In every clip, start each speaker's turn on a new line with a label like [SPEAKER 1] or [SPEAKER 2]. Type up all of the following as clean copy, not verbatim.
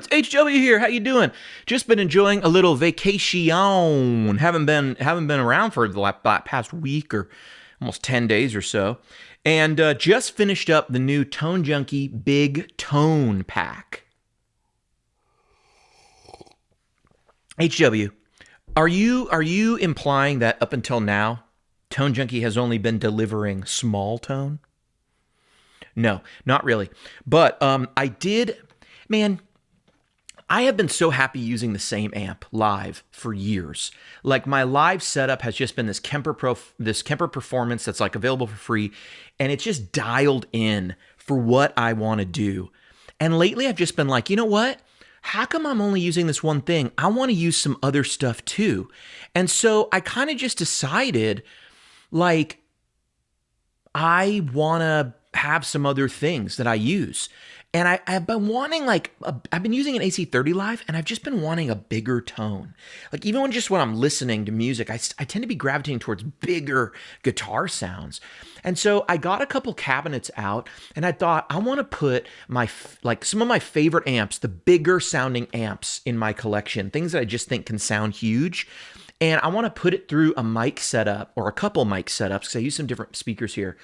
[SPEAKER 1] it's HW here. How you doing? Just been enjoying a little vacation. Haven't been around for the past week or almost 10 days or so. And just finished up the new Tone Junkie Big Tone Pack. HW, are you implying that up until now, Tone Junkie has only been delivering small tone? No, not really. But I have been so happy using the same amp live for years. Like my live setup has just been this Kemper Performance that's like available for free, and it's just dialed in for what I want to do. And lately I've just been like, you know what? How come I'm only using this one thing? I want to use some other stuff too. And so I kind of just decided, like, I want to have some other things that I use. And I've been wanting, like, I've been using an AC30 live, and I've just been wanting a bigger tone. Like, even when I'm listening to music, I tend to be gravitating towards bigger guitar sounds. And so I got a couple cabinets out, and I thought, I want to put some of my favorite amps, the bigger sounding amps in my collection, things that I just think can sound huge. And I want to put it through a mic setup, or a couple mic setups, because I use some different speakers here,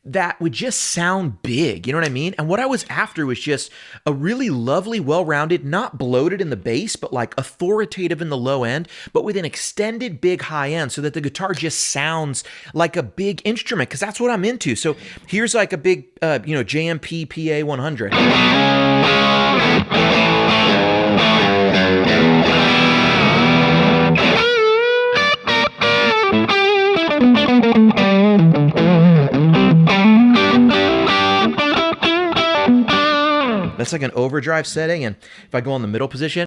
[SPEAKER 1] that would just sound big, you know what I mean? And what I was after was just a really lovely, well-rounded, not bloated in the bass, but like authoritative in the low end, but with an extended big high end so that the guitar just sounds like a big instrument, because that's what I'm into. So here's like a big, JMP PA100. That's like an overdrive setting, and if I go on the middle position,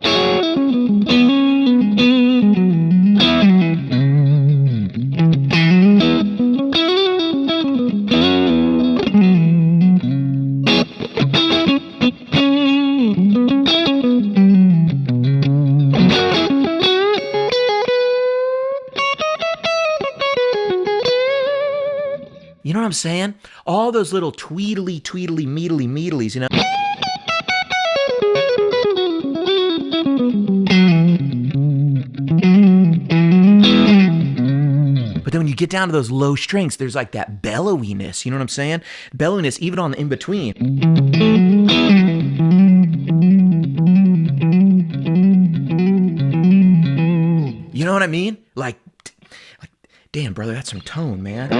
[SPEAKER 1] you know what I'm saying? All those little tweedly, meedlies, you know? But then when you get down to those low strings, there's like that bellowiness, you know what I'm saying? Bellowiness even on the in-between. You know what I mean? Like, damn, brother, that's some tone, man.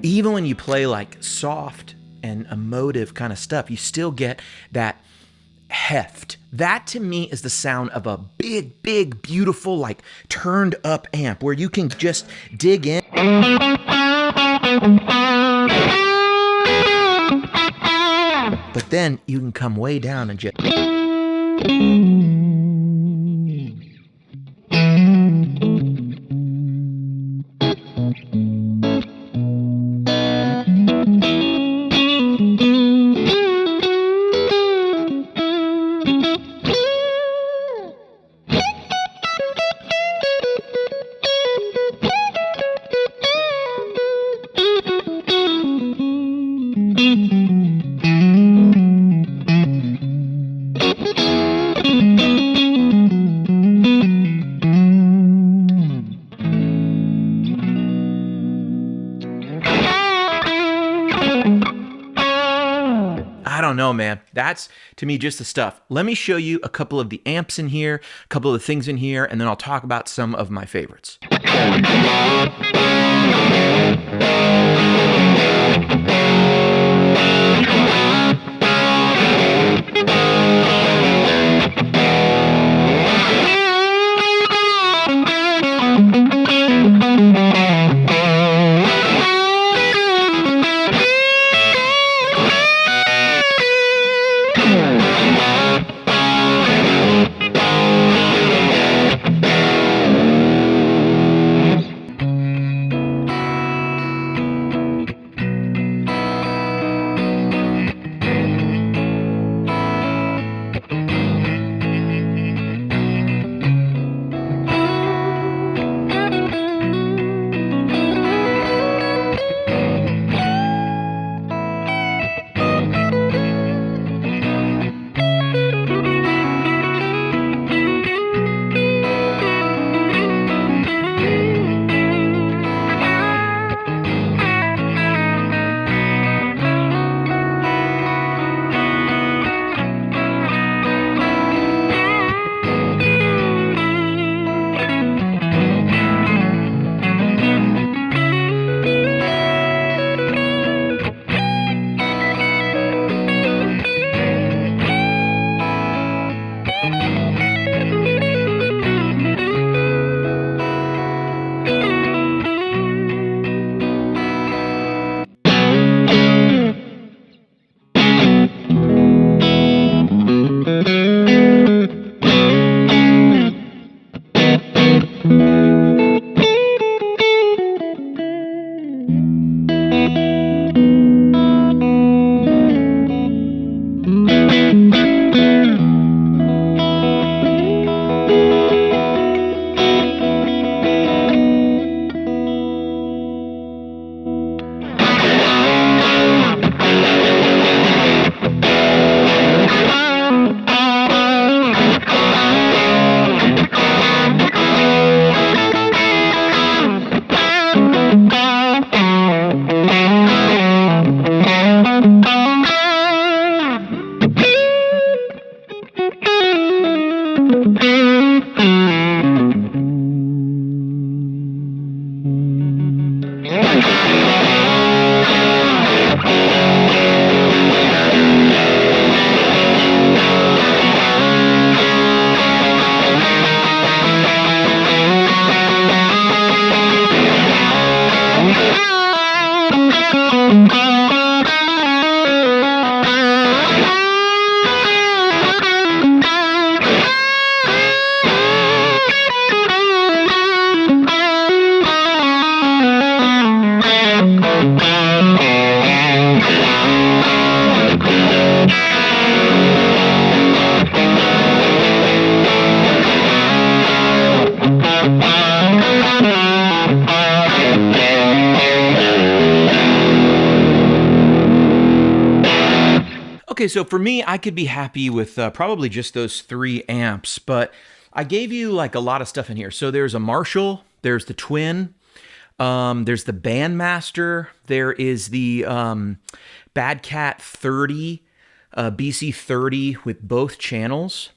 [SPEAKER 1] Even when you play like soft and emotive kind of stuff, you still get that heft. That to me is the sound of a big, beautiful, like turned up amp where you can just dig in. But then you can come way down and just... I don't know, man. That's, to me, just the stuff. Let me show you a couple of the amps in here, a couple of the things in here, and then I'll talk about some of my favorites. Okay, so for me, I could be happy with probably just those 3 amps, but I gave you like a lot of stuff in here. So there's a Marshall, there's the Twin, there's the Bandmaster, there is the Bad Cat 30, BC30 with both channels,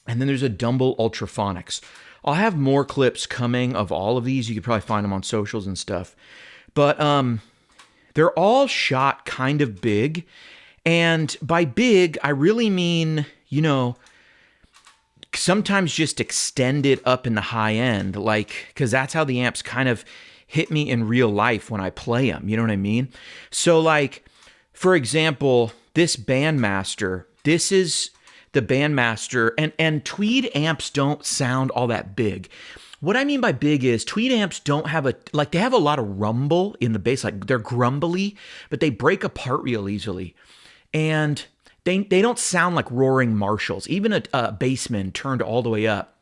[SPEAKER 1] and then there's a Dumble Ultraphonix. I'll have more clips coming of all of these. You could probably find them on socials and stuff. But they're all shot kind of big. And by big, I really mean, you know, sometimes just extend it up in the high end, like, because that's how the amps kind of hit me in real life when I play them. You know what I mean? So, like, for example, this Bandmaster, this is the Bandmaster, and tweed amps don't sound all that big. What I mean by big is tweed amps don't have they have a lot of rumble in the bass, like they're grumbly, but they break apart real easily. And they don't sound like roaring Marshalls. Even a bassman turned all the way up,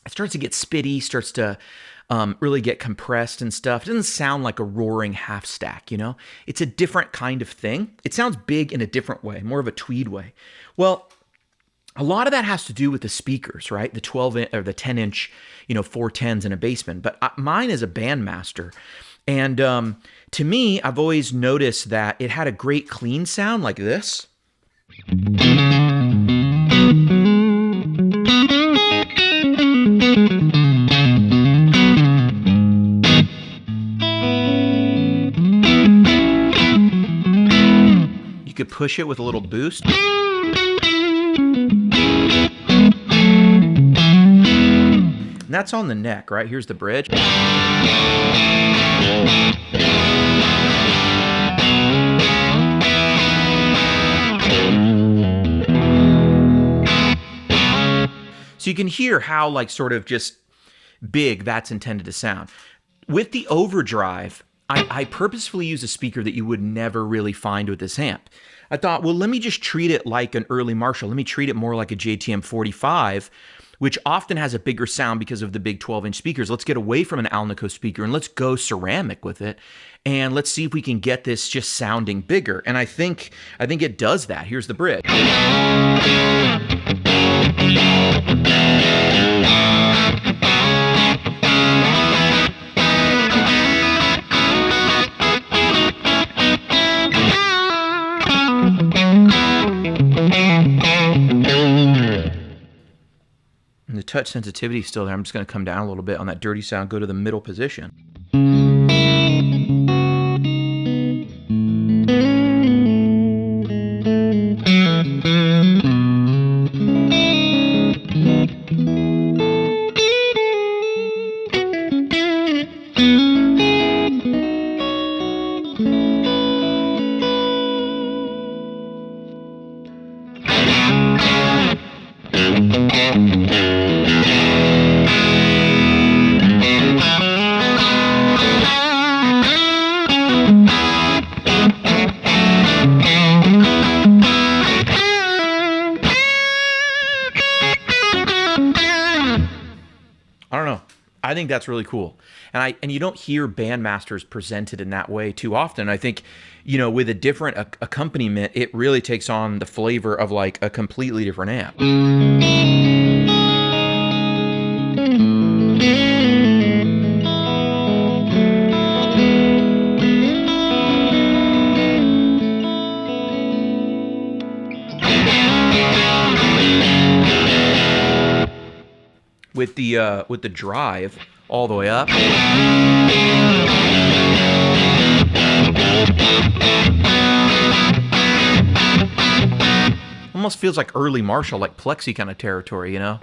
[SPEAKER 1] it starts to get spitty, starts to really get compressed and stuff. It doesn't sound like a roaring half stack, you know? It's a different kind of thing. It sounds big in a different way, more of a tweed way. Well, a lot of that has to do with the speakers, right? The 12 or the 10-inch, you know, 410s in a bassman. But mine is a Bandmaster. And to me, I've always noticed that it had a great clean sound like this. You could push it with a little boost. And that's on the neck, right? Here's the bridge. So you can hear how, like, sort of just big that's intended to sound. With the overdrive, I purposefully use a speaker that you would never really find with this amp. I thought, well, let me just treat it like an early Marshall. Let me treat it more like a JTM 45, which often has a bigger sound because of the big 12-inch speakers. Let's get away from an Alnico speaker and let's go ceramic with it. And let's see if we can get this just sounding bigger. And I think it does that. Here's the bridge. And the touch sensitivity is still there. I'm just going to come down a little bit on that dirty sound, go to the middle position. I don't know. I think that's really cool. And you don't hear Bandmasters presented in that way too often. I think, you know, with a different accompaniment, it really takes on the flavor of like a completely different amp. With the drive all the way up. Almost feels like early Marshall, like Plexi kind of territory, you know?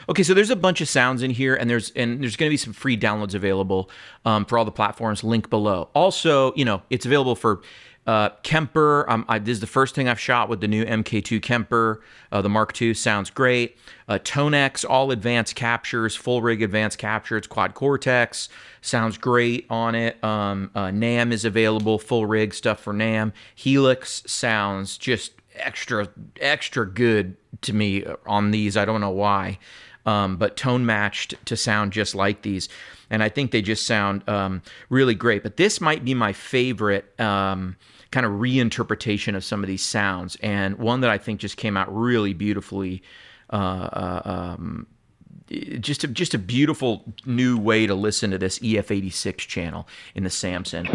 [SPEAKER 1] Okay, so there's a bunch of sounds in here, and there's going to be some free downloads available for all the platforms. Link below. Also, you know, it's available for Kemper, this is the first thing I've shot with the new MK2 Kemper. The Mark II sounds great. Tonex, all advanced captures, full rig advanced capture. It's quad Cortex, sounds great on it. NAM is available, full rig stuff for NAM. Helix sounds just extra good to me on these. I don't know why, but tone matched to sound just like these. And I think they just sound really great. But this might be my favorite kind of reinterpretation of some of these sounds, and one that I think just came out really beautifully. Just a beautiful new way to listen to this EF86 channel in the Samson.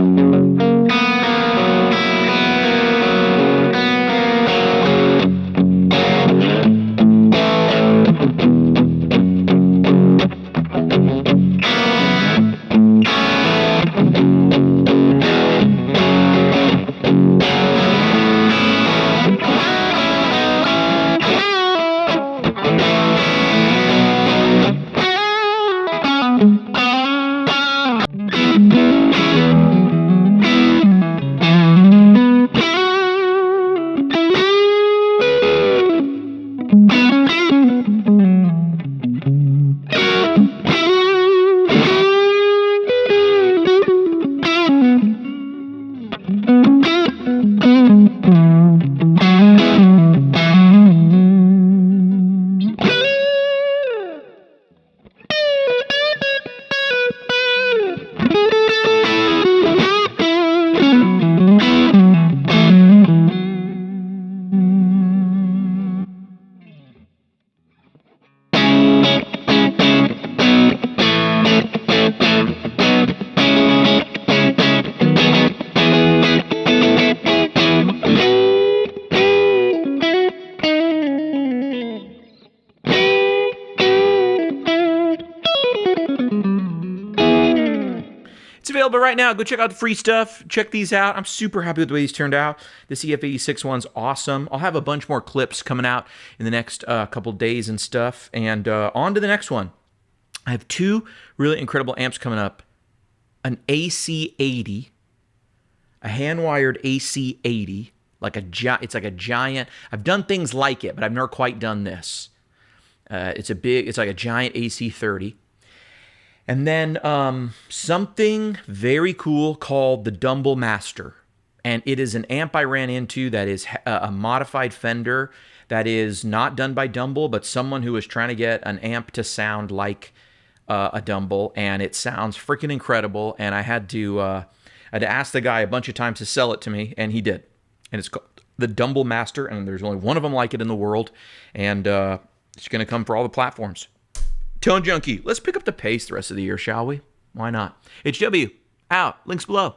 [SPEAKER 1] It's available right now. Go check out the free stuff. Check these out. I'm super happy with the way these turned out. This EF86 one's awesome. I'll have a bunch more clips coming out in the next couple days and stuff. And on to the next one. I have two really incredible amps coming up. An AC80, a hand-wired AC80, it's like a giant. I've done things like it, but I've never quite done this. It's like a giant AC30. And then something very cool called the Bandmaster. And it is an amp I ran into that is a modified Fender that is not done by Dumble, but someone who was trying to get an amp to sound like a Dumble, and it sounds freaking incredible. And I had to ask the guy a bunch of times to sell it to me, and he did. And it's called the Bandmaster, and there's only one of them like it in the world, and it's going to come for all the platforms. Tone Junkie, let's pick up the pace the rest of the year, shall we? Why not? HW, out. Links below.